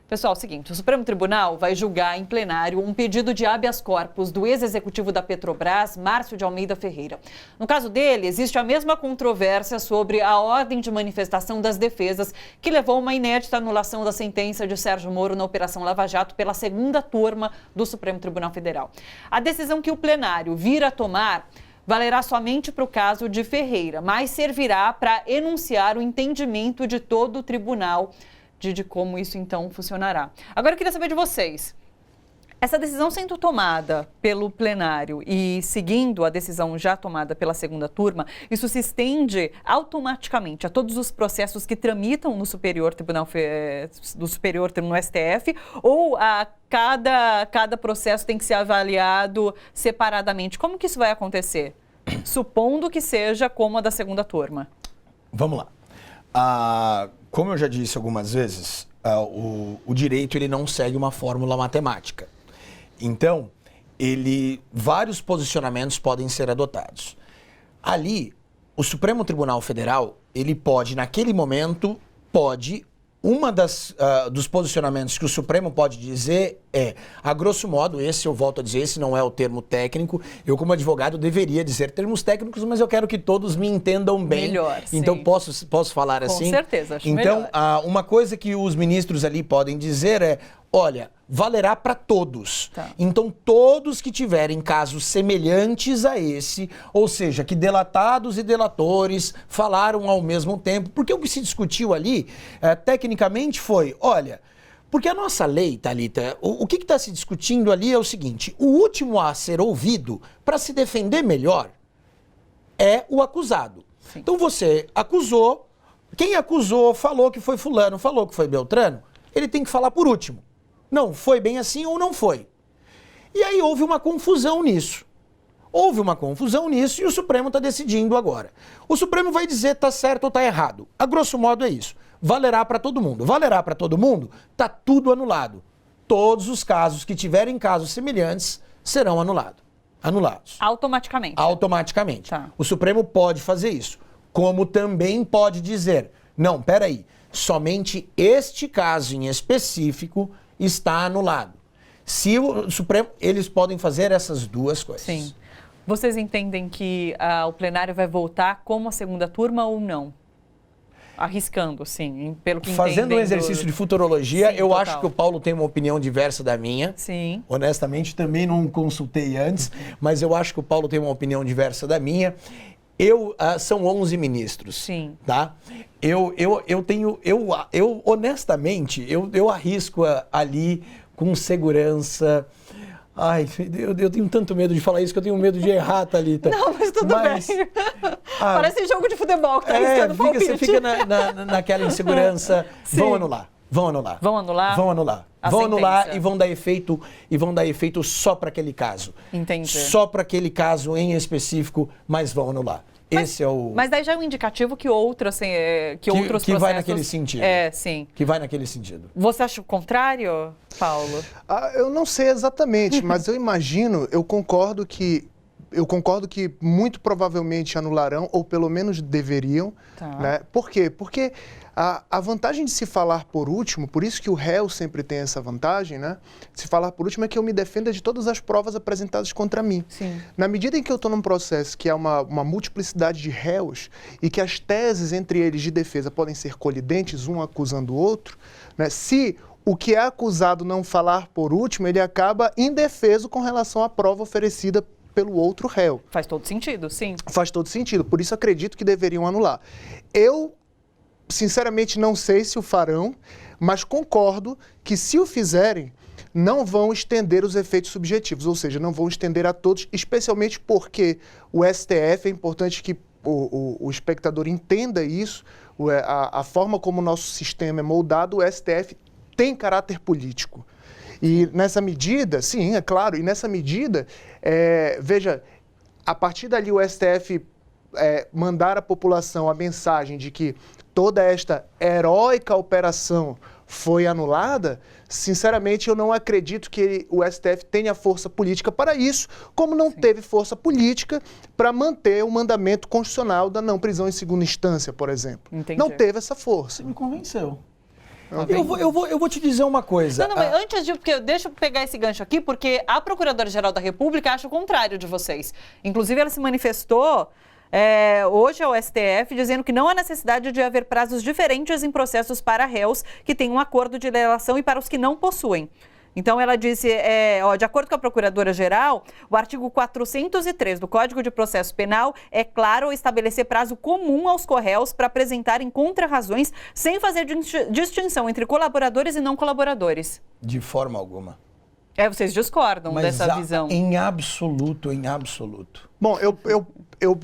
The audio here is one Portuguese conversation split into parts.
Pessoal, é o seguinte, o Supremo Tribunal vai julgar em plenário um pedido de habeas corpus do ex-executivo da Petrobras, Márcio de Almeida Ferreira. No caso dele, existe a mesma controvérsia sobre a ordem de manifestação das defesas que levou a uma inédita anulação da sentença de Sérgio Moro na Operação Lava Jato pela segunda turma do Supremo Tribunal Federal. A decisão que o plenário vir a tomar valerá somente para o caso de Ferreira, mas servirá para enunciar o entendimento de todo o tribunal de como isso então funcionará. Agora eu queria saber de vocês. Essa decisão sendo tomada pelo plenário e seguindo a decisão já tomada pela segunda turma, isso se estende automaticamente a todos os processos que tramitam no Superior Tribunal no STF, ou a cada processo tem que ser avaliado separadamente? Como que isso vai acontecer? Supondo que seja como a da segunda turma. Vamos lá. Como eu já disse algumas vezes, o direito ele não segue uma fórmula matemática. Então, vários posicionamentos podem ser adotados. Ali, o Supremo Tribunal Federal, ele pode, naquele momento, dos posicionamentos que o Supremo pode dizer a grosso modo, eu volto a dizer, esse não é o termo técnico. Eu, como advogado, deveria dizer termos técnicos, mas eu quero que todos me entendam bem. Melhor, então, sim. posso falar assim? Com certeza, acho então, melhor. Uma coisa que os ministros ali podem dizer é, olha, valerá para todos. Tá. Então, todos que tiverem casos semelhantes a esse, ou seja, que delatados e delatores falaram ao mesmo tempo, porque o que se discutiu ali, tecnicamente, foi, olha, porque a nossa lei, Thalita, o que está se discutindo ali é o seguinte, o último a ser ouvido, para se defender melhor, é o acusado. Sim. Então, você acusou, quem acusou falou que foi fulano, falou que foi Beltrano, ele tem que falar por último. Não, foi bem assim ou não foi. E aí houve uma confusão nisso. E o Supremo está decidindo agora. O Supremo vai dizer está certo ou está errado. A grosso modo é isso. Valerá para todo mundo. Valerá para todo mundo? Está tudo anulado. Todos os casos que tiverem casos semelhantes serão anulados. Automaticamente? Automaticamente. Tá. O Supremo pode fazer isso. Como também pode dizer, não, peraí, somente este caso em específico está anulado. Se o Supremo, eles podem fazer essas duas coisas. Sim. Vocês entendem que o plenário vai voltar como a segunda turma ou não? Arriscando, sim, pelo que Fazendo um exercício de futurologia, sim, eu total. acho que o Paulo tem uma opinião diversa da minha. Sim. Honestamente, também não consultei antes, mas eu acho que o Paulo tem uma opinião diversa da minha. São 11 ministros. Sim. Tá? Honestamente, eu arrisco ali com segurança. Ai, eu tenho tanto medo de falar isso que eu tenho medo de errar, Thalita. Não, mas tudo bem. Parece jogo de futebol que tá arriscando palpite. Você fica naquela insegurança. Sim. Vão anular. Vão anular? Vão anular e vão dar efeito só para aquele caso. Entendi. Só para aquele caso em específico, mas vão anular. Esse é o... Mas daí já é um indicativo que outros processos... Que vai naquele sentido. Sim. Que vai naquele sentido. Você acha o contrário, Paulo? Eu não sei exatamente, mas eu concordo que muito provavelmente anularão, ou pelo menos deveriam. Tá. Né? Por quê? Porque a vantagem de se falar por último, por isso que o réu sempre tem essa vantagem, né? Se falar por último é que eu me defenda de todas as provas apresentadas contra mim. Sim. Na medida em que eu estou num processo que há uma multiplicidade de réus e que as teses entre eles de defesa podem ser colidentes, um acusando o outro, né? Se o que é acusado não falar por último, ele acaba indefeso com relação à prova oferecida pelo outro réu. Faz todo sentido, sim. Faz todo sentido, por isso acredito que deveriam anular. Eu, sinceramente, não sei se o farão, mas concordo que se o fizerem, não vão estender os efeitos subjetivos, ou seja, não vão estender a todos, especialmente porque o STF, é importante que o espectador entenda isso, a forma como o nosso sistema é moldado, o STF tem caráter político. E nessa medida, sim, é claro, e nessa medida, veja, a partir dali o STF mandar à população a mensagem de que toda esta heróica operação foi anulada, sinceramente eu não acredito que o STF tenha força política para isso, como não teve força política para manter o mandamento constitucional da não prisão em segunda instância, por exemplo. Entendi. Não teve essa força. Você me convenceu. Eu vou te dizer uma coisa. Não, mas antes de... Deixa eu pegar esse gancho aqui, porque a Procuradora-Geral da República acha o contrário de vocês. Inclusive, ela se manifestou hoje ao STF, dizendo que não há necessidade de haver prazos diferentes em processos para réus que têm um acordo de delação e para os que não possuem. Então, ela disse, de acordo com a Procuradora-Geral, o artigo 403 do Código de Processo Penal é claro ao estabelecer prazo comum aos corréus para apresentarem contra-razões sem fazer distinção entre colaboradores e não colaboradores. De forma alguma. Vocês discordam dessa visão? Em absoluto, em absoluto. Bom, eu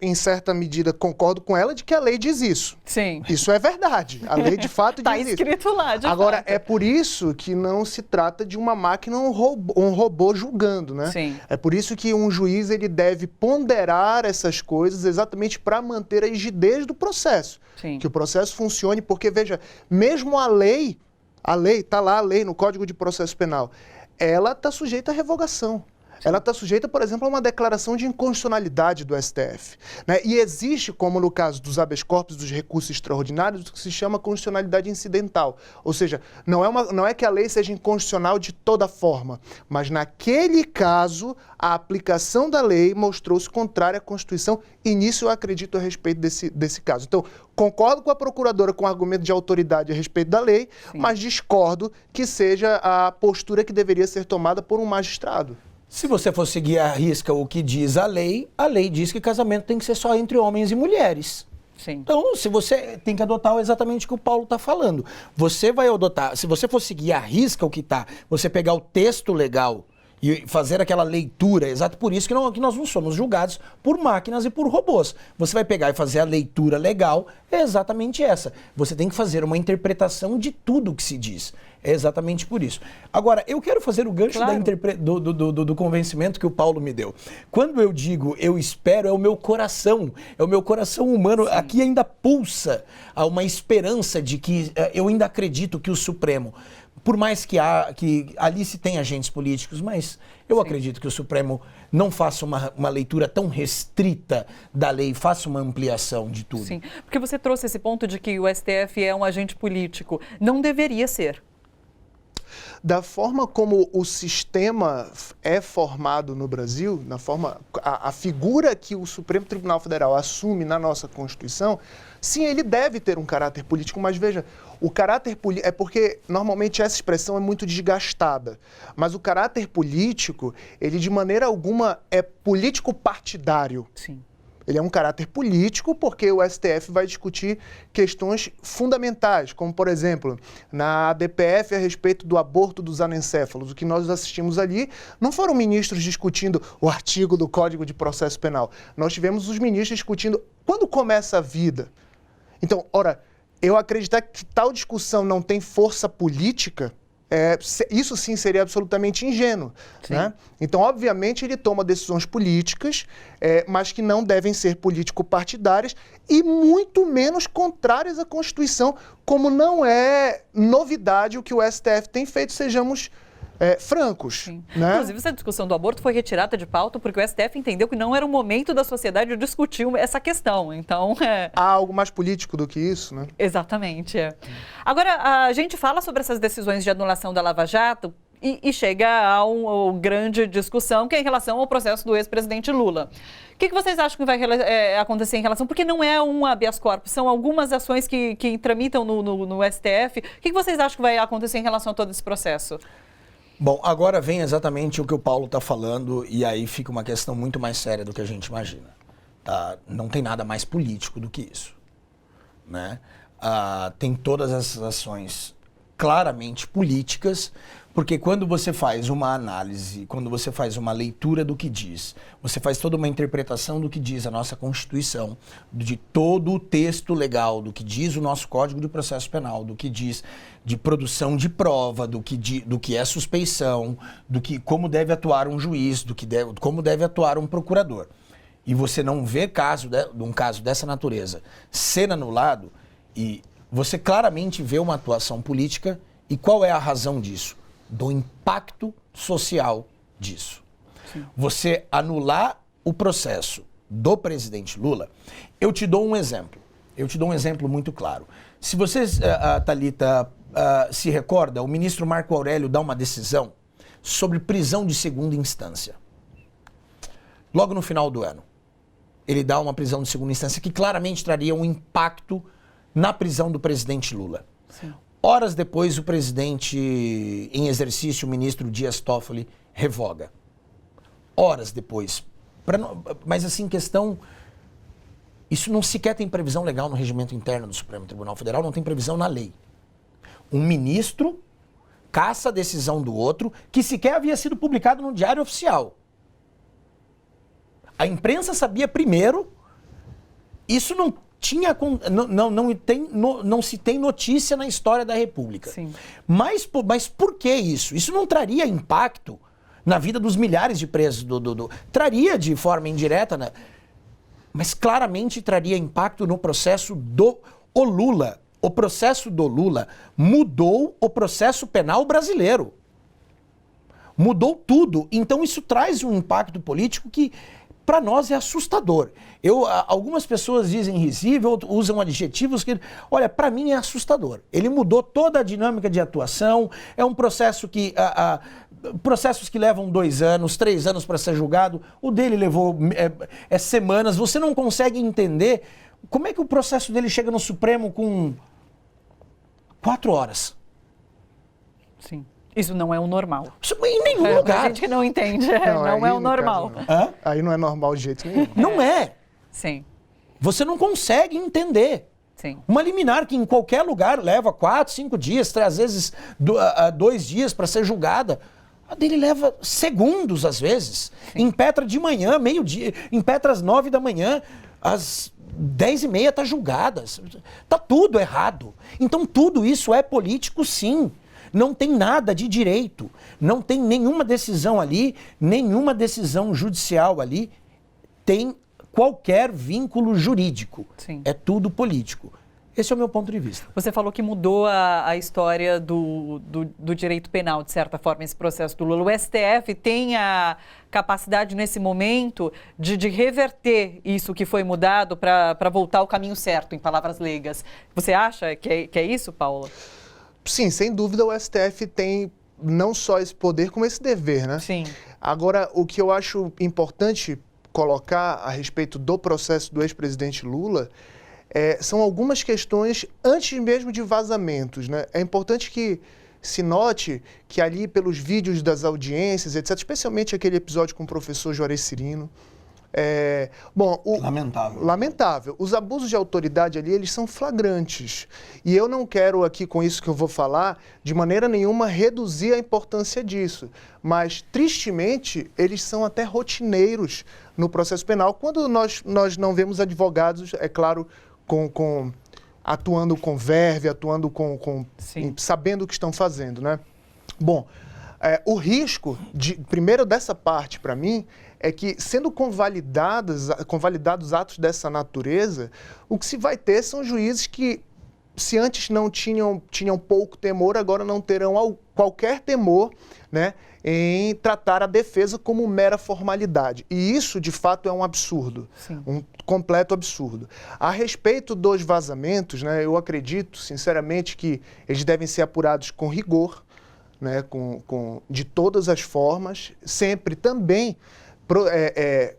em certa medida concordo com ela de que a lei diz isso. Sim. Isso é verdade. A lei de fato diz isso. Está escrito lá, de Agora, fato. é por isso que não se trata de uma máquina, um robô julgando, né? Sim. É por isso que um juiz ele deve ponderar essas coisas exatamente para manter a rigidez do processo. Sim. Que o processo funcione, porque, veja, mesmo a lei, está lá a lei no Código de Processo Penal, ela está sujeita à revogação. Ela está sujeita, por exemplo, a uma declaração de inconstitucionalidade do STF. Né? E existe, como no caso dos habeas corpus, dos recursos extraordinários, o que se chama constitucionalidade incidental. Ou seja, não é que a lei seja inconstitucional de toda forma, mas naquele caso, a aplicação da lei mostrou-se contrária à Constituição, e nisso eu acredito a respeito desse caso. Então, concordo com a procuradora com o argumento de autoridade a respeito da lei, sim, mas discordo que seja a postura que deveria ser tomada por um magistrado. Se você for seguir à risca o que diz a lei diz que casamento tem que ser só entre homens e mulheres. Sim. Então, se você tem que adotar exatamente o que o Paulo está falando. Você vai adotar, se você for seguir à risca o que está, você pegar o texto legal e fazer aquela leitura, exato por isso que nós não somos julgados por máquinas e por robôs. Você vai pegar e fazer a leitura legal, é exatamente essa. Você tem que fazer uma interpretação de tudo que se diz. É exatamente por isso. Agora, eu quero fazer o gancho, claro, do convencimento que o Paulo me deu. Quando eu digo eu espero, é o meu coração humano. Sim. Aqui ainda pulsa uma esperança de que eu ainda acredito que o Supremo, por mais que ali se tem agentes políticos, mas eu, sim, acredito que o Supremo não faça uma leitura tão restrita da lei, faça uma ampliação de tudo. Sim, porque você trouxe esse ponto de que o STF é um agente político. Não deveria ser. Da forma como o sistema é formado no Brasil, a figura que o Supremo Tribunal Federal assume na nossa Constituição, sim, ele deve ter um caráter político, mas veja, o caráter político é porque normalmente essa expressão é muito desgastada, mas o caráter político, ele de maneira alguma é político partidário. Sim. Ele é um caráter político porque o STF vai discutir questões fundamentais, como, por exemplo, na DPF a respeito do aborto dos anencéfalos. O que nós assistimos ali não foram ministros discutindo o artigo do Código de Processo Penal. Nós tivemos os ministros discutindo quando começa a vida. Então, ora, eu acreditar que tal discussão não tem força política, isso sim seria absolutamente ingênuo. Né? Então, obviamente, ele toma decisões políticas, mas que não devem ser político-partidárias e muito menos contrárias à Constituição, como não é novidade o que o STF tem feito, sejamos francos. Né? Inclusive, essa discussão do aborto foi retirada de pauta porque o STF entendeu que não era o momento da sociedade discutir essa questão. Então, há algo mais político do que isso, né? Exatamente. Agora, a gente fala sobre essas decisões de anulação da Lava Jato e chega a uma grande discussão que é em relação ao processo do ex-presidente Lula. O que vocês acham que vai acontecer em relação? Porque não é um habeas corpus, são algumas ações que tramitam no STF. O que vocês acham que vai acontecer em relação a todo esse processo? Bom, agora vem exatamente o que o Paulo está falando e aí fica uma questão muito mais séria do que a gente imagina. Não tem nada mais político do que isso. Né? Tem todas essas ações claramente políticas, porque quando você faz uma análise, quando você faz uma leitura do que diz, você faz toda uma interpretação do que diz a nossa Constituição, de todo o texto legal, do que diz o nosso Código de Processo Penal, do que diz de produção de prova, do que é suspeição, como deve atuar um juiz, como deve atuar um procurador. E você não vê um caso dessa natureza ser anulado, e você claramente vê uma atuação política, e qual é a razão disso? Do impacto social disso. Sim. Você anular o processo do presidente Lula, eu te dou um exemplo muito claro. Se vocês, Thalita, se recorda, o ministro Marco Aurélio dá uma decisão sobre prisão de segunda instância. Logo no final do ano. Ele dá uma prisão de segunda instância que claramente traria um impacto na prisão do presidente Lula. Sim. Horas depois, o presidente em exercício, o ministro Dias Toffoli, revoga. Horas depois. Mas assim, questão... Isso não sequer tem previsão legal no regimento interno do Supremo Tribunal Federal, não tem previsão na lei. Um ministro caça a decisão do outro que sequer havia sido publicado no Diário Oficial. A imprensa sabia primeiro, isso não tinha, não se tem notícia na história da República. Sim. Mas por que isso? Isso não traria impacto na vida dos milhares de presos traria de forma indireta, né? Mas claramente traria impacto no processo do Lula. O processo do Lula mudou o processo penal brasileiro. Mudou tudo. Então isso traz um impacto político que para nós é assustador. Algumas pessoas dizem risível, usam adjetivos que... Olha, para mim é assustador. Ele mudou toda a dinâmica de atuação, é um processo que... processos que levam 2 anos, 3 anos para ser julgado, o dele levou semanas. Você não consegue entender como é que o processo dele chega no Supremo com 4 horas. Sim. Isso não é o normal. Isso em nenhum lugar. A gente que não entende, não é o normal. Caso, aí não é normal de jeito nenhum. Não é. Sim. Você não consegue entender. Sim. Uma liminar que em qualquer lugar leva 4, 5 dias, às vezes 2 dias para ser julgada. A dele leva segundos, às vezes. Sim. Impetra de manhã, meio-dia, impetra às 9 da manhã, às 10h30 está julgada. Está tudo errado. Então tudo isso é político, sim. Não tem nada de direito. Não tem nenhuma decisão ali, nenhuma decisão judicial ali tem qualquer vínculo jurídico. Sim. É tudo político. Esse é o meu ponto de vista. Você falou que mudou a história do direito penal, de certa forma, esse processo do Lula. O STF tem a capacidade, nesse momento, de reverter isso que foi mudado para voltar ao caminho certo, em palavras leigas. Você acha que é isso, Paula? Sim, sem dúvida o STF tem não só esse poder, como esse dever, né? Sim. Agora, o que eu acho importante colocar a respeito do processo do ex-presidente Lula são algumas questões antes mesmo de vazamentos, né? É importante que se note que ali pelos vídeos das audiências, etc., especialmente aquele episódio com o professor Juarez Cirino, Lamentável. Lamentável. Os abusos de autoridade ali, eles são flagrantes. E eu não quero aqui, com isso que eu vou falar, de maneira nenhuma reduzir a importância disso. Mas, tristemente, eles são até rotineiros no processo penal, quando nós não vemos advogados, é claro, atuando com verve, atuando sabendo o que estão fazendo, né? Bom, o risco, primeiro dessa parte, para mim, é que, sendo convalidados atos dessa natureza, o que se vai ter são juízes que, se antes não tinham pouco temor, agora não terão qualquer temor, né, em tratar a defesa como mera formalidade. E isso, de fato, é um absurdo, Sim. um completo absurdo. A respeito dos vazamentos, né, eu acredito, sinceramente, que eles devem ser apurados com rigor, né, de todas as formas, sempre também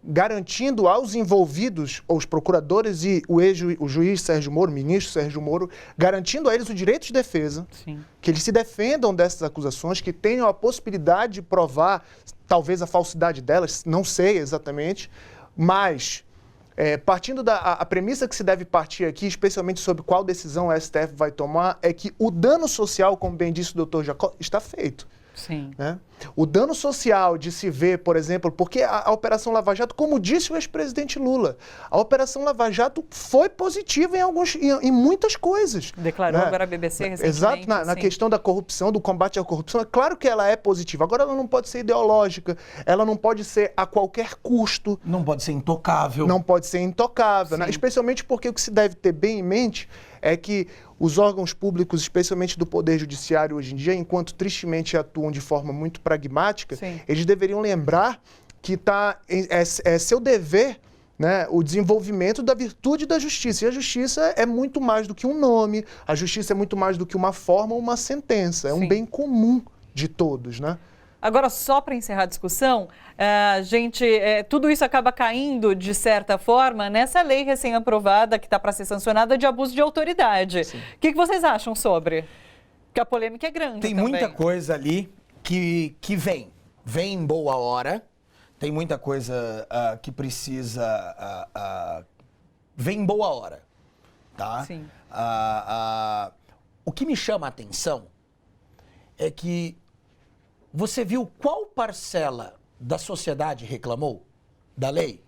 garantindo aos envolvidos, os procuradores e o juiz Sérgio Moro, o ministro Sérgio Moro, garantindo a eles o direito de defesa, Sim. que eles se defendam dessas acusações, que tenham a possibilidade de provar, talvez, a falsidade delas, não sei exatamente, mas partindo a premissa que se deve partir aqui, especialmente sobre qual decisão o STF vai tomar, é que o dano social, como bem disse o doutor Jacó, está feito. Sim. Né? O dano social de se ver, por exemplo, porque a Operação Lava Jato, como disse o ex-presidente Lula, a Operação Lava Jato foi positiva em muitas coisas. Declarou, né? agora a BBC recentemente. Exato, na questão da corrupção, do combate à corrupção, é claro que ela é positiva. Agora ela não pode ser ideológica, ela não pode ser a qualquer custo. Não pode ser intocável. Não pode ser intocável, né? Especialmente porque o que se deve ter bem em mente é que os órgãos públicos, especialmente do Poder Judiciário hoje em dia, enquanto tristemente atuam de forma muito pragmática, Sim. eles deveriam lembrar que é seu dever né, o desenvolvimento da virtude da justiça. E a justiça é muito mais do que um nome, a justiça é muito mais do que uma forma ou uma sentença. É um bem comum de todos, né? Agora, só para encerrar a discussão, tudo isso acaba caindo, de certa forma, nessa lei recém-aprovada que está para ser sancionada de abuso de autoridade. O que vocês acham sobre? Porque a polêmica é grande Tem também. muita coisa ali que vem em boa hora, tem muita coisa que precisa... vem em boa hora, tá? Sim. O que me chama a atenção é que você viu qual parcela da sociedade reclamou da lei?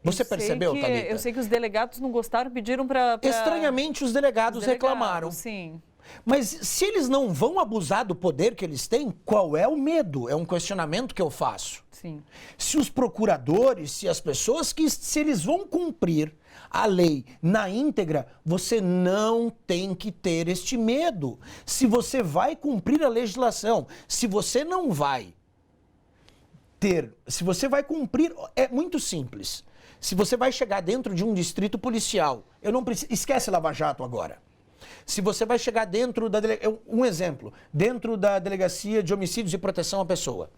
Você percebeu, Thalita? Eu sei que os delegados não gostaram, pediram para... Estranhamente, os delegados reclamaram. Sim. Mas se eles não vão abusar do poder que eles têm, qual é o medo? É um questionamento que eu faço. Sim. Se os procuradores, se as pessoas se eles vão cumprir a lei na íntegra, você não tem que ter este medo. Se você vai cumprir a legislação, se você não vai se você vai cumprir, é muito simples. Se você vai chegar dentro de um distrito policial, esquece Lava Jato agora. Se você vai chegar dentro da... Um exemplo, dentro da Delegacia de Homicídios e Proteção à Pessoa.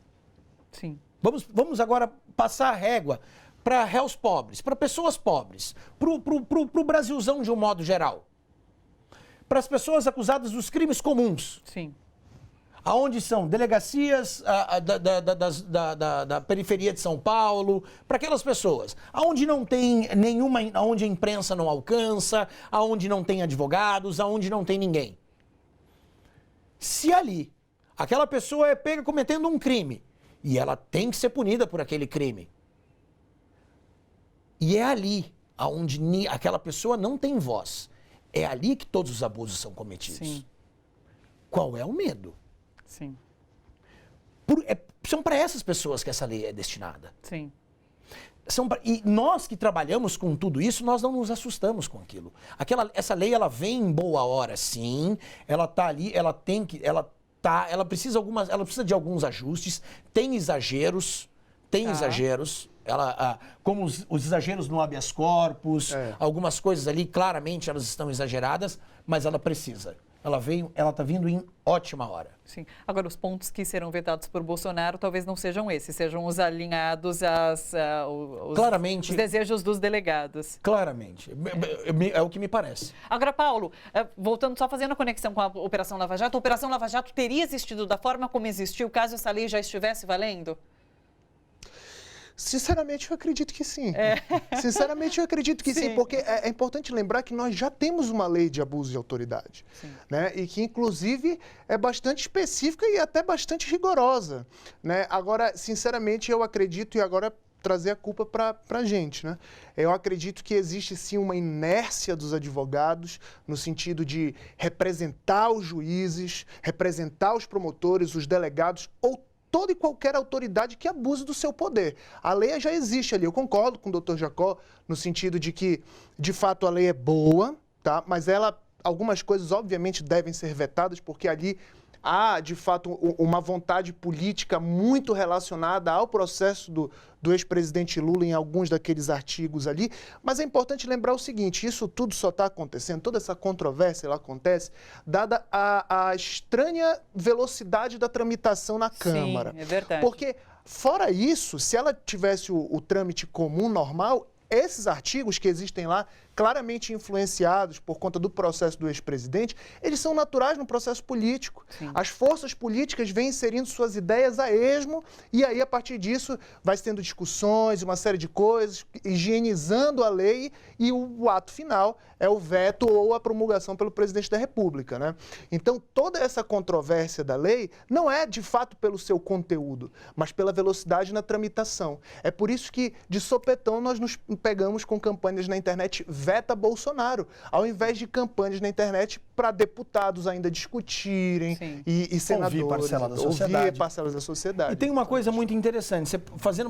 Sim. Vamos agora passar a régua para réus pobres, para pessoas pobres, para o Brasilzão de um modo geral. Para as pessoas acusadas dos crimes comuns. Sim. Aonde são delegacias da periferia de São Paulo, para aquelas pessoas. Aonde não tem nenhuma, aonde a imprensa não alcança, aonde não tem advogados, aonde não tem ninguém. Se ali aquela pessoa é pega cometendo um crime e ela tem que ser punida por aquele crime, e é ali aonde aquela pessoa não tem voz, é ali que todos os abusos são cometidos. Sim. Qual é o medo? Sim. São para essas pessoas que essa lei é destinada. Sim. E nós que trabalhamos com tudo isso, nós não nos assustamos com aquilo. Essa lei, ela vem em boa hora, sim. Ela tá ali, ela precisa de alguns ajustes. Tem exageros, como os exageros no habeas corpus, algumas coisas ali, claramente elas estão exageradas, mas ela precisa. Ela está vindo em ótima hora. Sim. Agora, os pontos que serão vetados por Bolsonaro talvez não sejam esses, sejam os alinhados claramente, os desejos dos delegados. Claramente. É o que me parece. Agora, Paulo, voltando só fazendo a conexão com a Operação Lava Jato, a Operação Lava Jato teria existido da forma como existiu caso essa lei já estivesse valendo? Sinceramente, eu acredito que sim. Sinceramente, eu acredito que sim, porque é importante lembrar que nós já temos uma lei de abuso de autoridade, né? E que, inclusive, é bastante específica e até bastante rigorosa, né? Agora, sinceramente, eu acredito, e agora trazer a culpa para a gente, né? Eu acredito que existe, sim, uma inércia dos advogados no sentido de representar os juízes, representar os promotores, os delegados, ou toda e qualquer autoridade que abuse do seu poder. A lei já existe ali, eu concordo com o Dr. Jacó, no sentido de que, de fato, a lei é boa, tá? Mas algumas coisas, obviamente, devem ser vetadas, porque ali há, de fato, uma vontade política muito relacionada ao processo do ex-presidente Lula em alguns daqueles artigos ali. Mas é importante lembrar o seguinte, isso tudo só está acontecendo, toda essa controvérsia ela acontece, dada a estranha velocidade da tramitação na Câmara. Sim, é verdade. Porque, fora isso, se ela tivesse o trâmite comum, normal, esses artigos que existem lá, claramente influenciados por conta do processo do ex-presidente, eles são naturais no processo político. Sim. As forças políticas vêm inserindo suas ideias a esmo e aí, a partir disso, vai tendo discussões, uma série de coisas, higienizando a lei e o ato final é o veto ou a promulgação pelo presidente da República, né? Então, toda essa controvérsia da lei não é, de fato, pelo seu conteúdo, mas pela velocidade na tramitação. É por isso que, de sopetão, nós nos pegamos com campanhas na internet veta Bolsonaro, ao invés de campanhas na internet para deputados ainda discutirem e senadores. Ouvir parcelas da sociedade. E tem uma coisa muito interessante,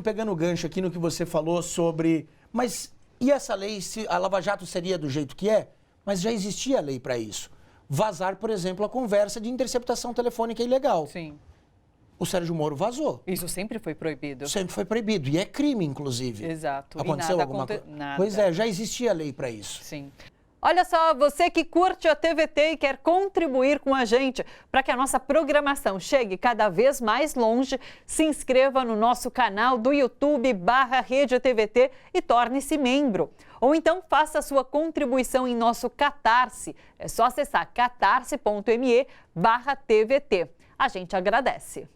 pegando o gancho aqui no que você falou sobre... Mas e essa lei, se a Lava Jato seria do jeito que é? Mas já existia a lei para isso. Vazar, por exemplo, a conversa de interceptação telefônica ilegal. Sim. o Sérgio Moro vazou. Isso sempre foi proibido. Sempre foi proibido. E é crime, inclusive. Exato. E Aconteceu nada alguma coisa? nada. Pois é, já existia lei para isso. Sim. Olha só, você que curte a TVT e quer contribuir com a gente para que a nossa programação chegue cada vez mais longe, se inscreva no nosso canal do YouTube /Rede TVT e torne-se membro. Ou então faça sua contribuição em nosso Catarse. É só acessar catarse.me/TVT. A gente agradece.